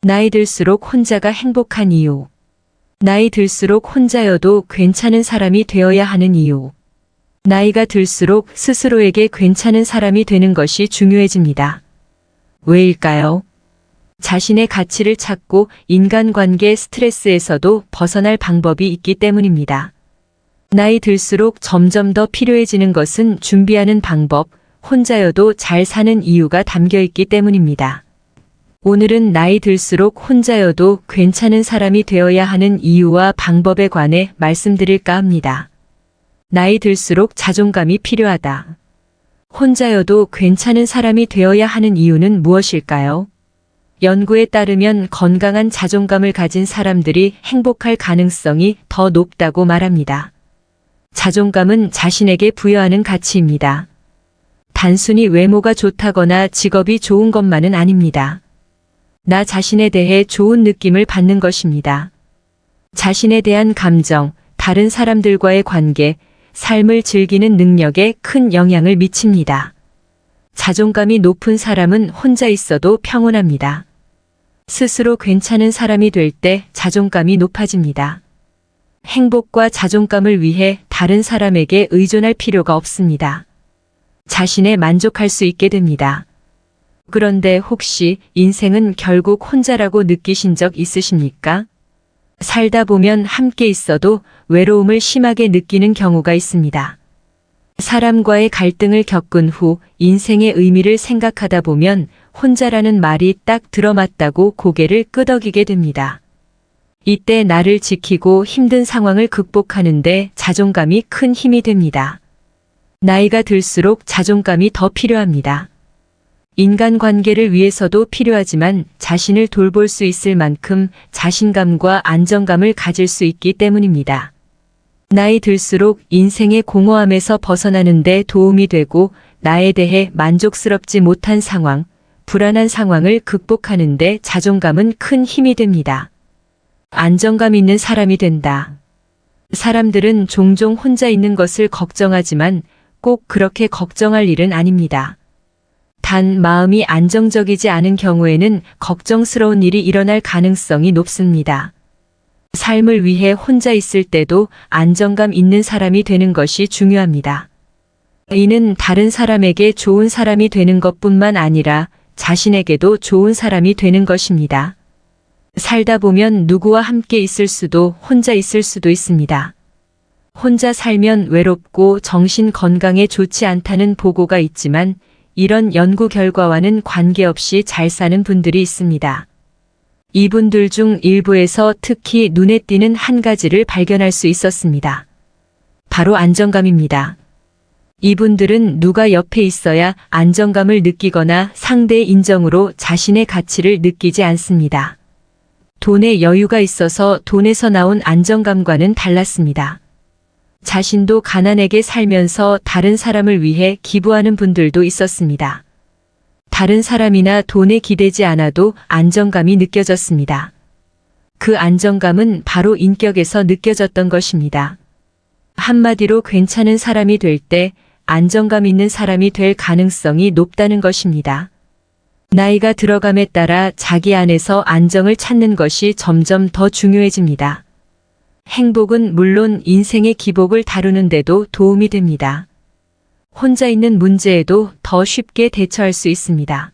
나이 들수록 혼자가 행복한 이유. 나이 들수록 혼자여도 괜찮은 사람이 되어야 하는 이유. 나이가 들수록 스스로에게 괜찮은 사람이 되는 것이 중요해집니다. 왜일까요? 자신의 가치를 찾고 인간관계 스트레스에서도 벗어날 방법이 있기 때문입니다. 나이 들수록 점점 더 필요해지는 것은 준비하는 방법, 혼자여도 잘 사는 이유가 담겨 있기 때문입니다. 오늘은 나이 들수록 혼자여도 괜찮은 사람이 되어야 하는 이유와 방법에 관해 말씀드릴까 합니다. 나이 들수록 자존감이 필요하다. 혼자여도 괜찮은 사람이 되어야 하는 이유는 무엇일까요? 연구에 따르면 건강한 자존감을 가진 사람들이 행복할 가능성이 더 높다고 말합니다. 자존감은 자신에게 부여하는 가치입니다. 단순히 외모가 좋다거나 직업이 좋은 것만은 아닙니다. 나 자신에 대해 좋은 느낌을 받는 것입니다. 자신에 대한 감정, 다른 사람들과의 관계, 삶을 즐기는 능력에 큰 영향을 미칩니다. 자존감이 높은 사람은 혼자 있어도 평온합니다. 스스로 괜찮은 사람이 될 때 자존감이 높아집니다. 행복과 자존감을 위해 다른 사람에게 의존할 필요가 없습니다. 자신에 만족할 수 있게 됩니다. 그런데 혹시 인생은 결국 혼자라고 느끼신 적 있으십니까? 살다 보면 함께 있어도 외로움을 심하게 느끼는 경우가 있습니다. 사람과의 갈등을 겪은 후 인생의 의미를 생각하다 보면 혼자라는 말이 딱 들어맞다고 고개를 끄덕이게 됩니다. 이때 나를 지키고 힘든 상황을 극복하는데 자존감이 큰 힘이 됩니다. 나이가 들수록 자존감이 더 필요합니다. 인간관계를 위해서도 필요하지만 자신을 돌볼 수 있을 만큼 자신감과 안정감을 가질 수 있기 때문입니다. 나이 들수록 인생의 공허함에서 벗어나는 데 도움이 되고 나에 대해 만족스럽지 못한 상황, 불안한 상황을 극복하는 데 자존감은 큰 힘이 됩니다. 안정감 있는 사람이 된다. 사람들은 종종 혼자 있는 것을 걱정하지만 꼭 그렇게 걱정할 일은 아닙니다. 단 마음이 안정적이지 않은 경우에는 걱정스러운 일이 일어날 가능성이 높습니다. 삶을 위해 혼자 있을 때도 안정감 있는 사람이 되는 것이 중요합니다. 이는 다른 사람에게 좋은 사람이 되는 것뿐만 아니라 자신에게도 좋은 사람이 되는 것입니다. 살다 보면 누구와 함께 있을 수도 혼자 있을 수도 있습니다. 혼자 살면 외롭고 정신 건강에 좋지 않다는 보고가 있지만 이런 연구 결과와는 관계없이 잘 사는 분들이 있습니다. 이분들 중 일부에서 특히 눈에 띄는 한 가지를 발견할 수 있었습니다. 바로 안정감입니다. 이분들은 누가 옆에 있어야 안정감을 느끼거나 상대의 인정으로 자신의 가치를 느끼지 않습니다. 돈에 여유가 있어서 돈에서 나온 안정감과는 달랐습니다. 자신도 가난하게 살면서 다른 사람을 위해 기부하는 분들도 있었습니다. 다른 사람이나 돈에 기대지 않아도 안정감이 느껴졌습니다. 그 안정감은 바로 인격에서 느껴졌던 것입니다. 한마디로 괜찮은 사람이 될 때 안정감 있는 사람이 될 가능성이 높다는 것입니다. 나이가 들어감에 따라 자기 안에서 안정을 찾는 것이 점점 더 중요해집니다. 행복은 물론 인생의 기복을 다루는데도 도움이 됩니다. 혼자 있는 문제에도 더 쉽게 대처할 수 있습니다.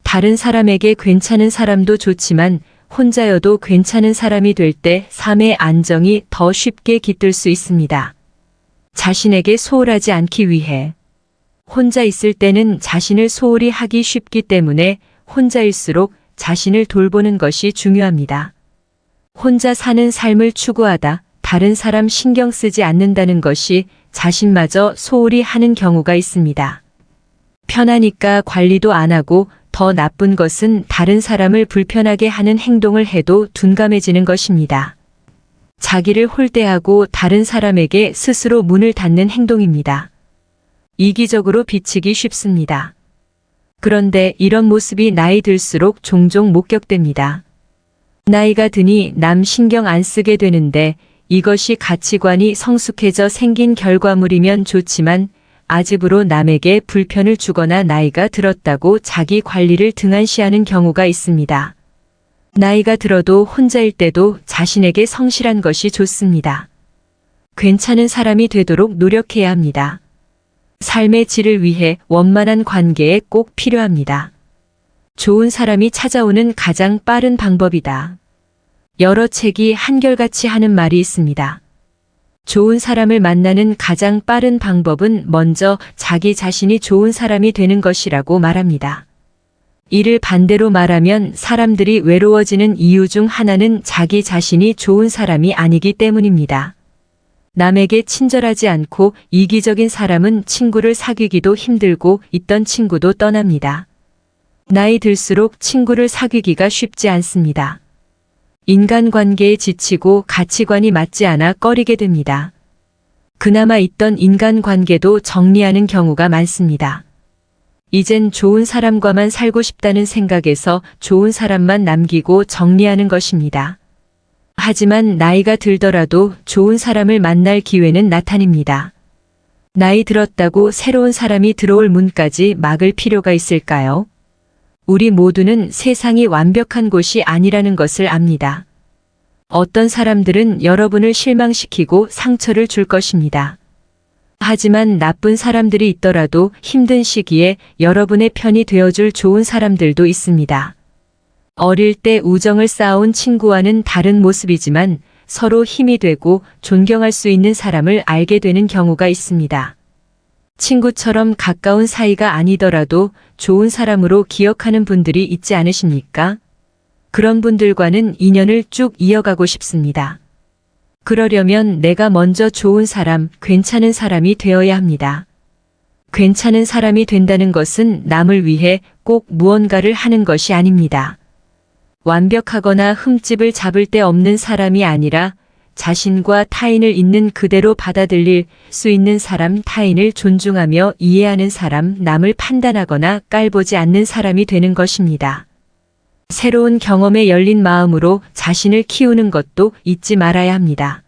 다른 사람에게 괜찮은 사람도 좋지만 혼자여도 괜찮은 사람이 될 때 삶의 안정이 더 쉽게 깃들 수 있습니다. 자신에게 소홀하지 않기 위해. 혼자 있을 때는 자신을 소홀히 하기 쉽기 때문에 혼자일수록 자신을 돌보는 것이 중요합니다. 혼자 사는 삶을 추구하다 다른 사람 신경 쓰지 않는다는 것이 자신마저 소홀히 하는 경우가 있습니다. 편하니까 관리도 안 하고 더 나쁜 것은 다른 사람을 불편하게 하는 행동을 해도 둔감해지는 것입니다. 자기를 홀대하고 다른 사람에게 스스로 문을 닫는 행동입니다. 이기적으로 비치기 쉽습니다. 그런데 이런 모습이 나이 들수록 종종 목격됩니다. 나이가 드니 남 신경 안 쓰게 되는데 이것이 가치관이 성숙해져 생긴 결과물이면 좋지만 아집으로 남에게 불편을 주거나 나이가 들었다고 자기 관리를 등한시하는 경우가 있습니다. 나이가 들어도 혼자일 때도 자신에게 성실한 것이 좋습니다. 괜찮은 사람이 되도록 노력해야 합니다. 삶의 질을 위해 원만한 관계에 꼭 필요합니다. 좋은 사람이 찾아오는 가장 빠른 방법이다. 여러 책이 한결같이 하는 말이 있습니다. 좋은 사람을 만나는 가장 빠른 방법은 먼저 자기 자신이 좋은 사람이 되는 것이라고 말합니다. 이를 반대로 말하면 사람들이 외로워지는 이유 중 하나는 자기 자신이 좋은 사람이 아니기 때문입니다. 남에게 친절하지 않고 이기적인 사람은 친구를 사귀기도 힘들고 있던 친구도 떠납니다. 나이 들수록 친구를 사귀기가 쉽지 않습니다. 인간관계에 지치고 가치관이 맞지 않아 꺼리게 됩니다. 그나마 있던 인간관계도 정리하는 경우가 많습니다. 이젠 좋은 사람과만 살고 싶다는 생각에서 좋은 사람만 남기고 정리하는 것입니다. 하지만 나이가 들더라도 좋은 사람을 만날 기회는 나타납니다. 나이 들었다고 새로운 사람이 들어올 문까지 막을 필요가 있을까요? 우리 모두는 세상이 완벽한 곳이 아니라는 것을 압니다. 어떤 사람들은 여러분을 실망시키고 상처를 줄 것입니다. 하지만 나쁜 사람들이 있더라도 힘든 시기에 여러분의 편이 되어줄 좋은 사람들도 있습니다. 어릴 때 우정을 쌓아온 친구와는 다른 모습이지만 서로 힘이 되고 존경할 수 있는 사람을 알게 되는 경우가 있습니다. 친구처럼 가까운 사이가 아니더라도 좋은 사람으로 기억하는 분들이 있지 않으십니까? 그런 분들과는 인연을 쭉 이어가고 싶습니다. 그러려면 내가 먼저 좋은 사람, 괜찮은 사람이 되어야 합니다. 괜찮은 사람이 된다는 것은 남을 위해 꼭 무언가를 하는 것이 아닙니다. 완벽하거나 흠집을 잡을 데 없는 사람이 아니라 자신과 타인을 있는 그대로 받아들일 수 있는 사람, 타인을 존중하며 이해하는 사람, 남을 판단하거나 깔보지 않는 사람이 되는 것입니다. 새로운 경험에 열린 마음으로 자신을 키우는 것도 잊지 말아야 합니다.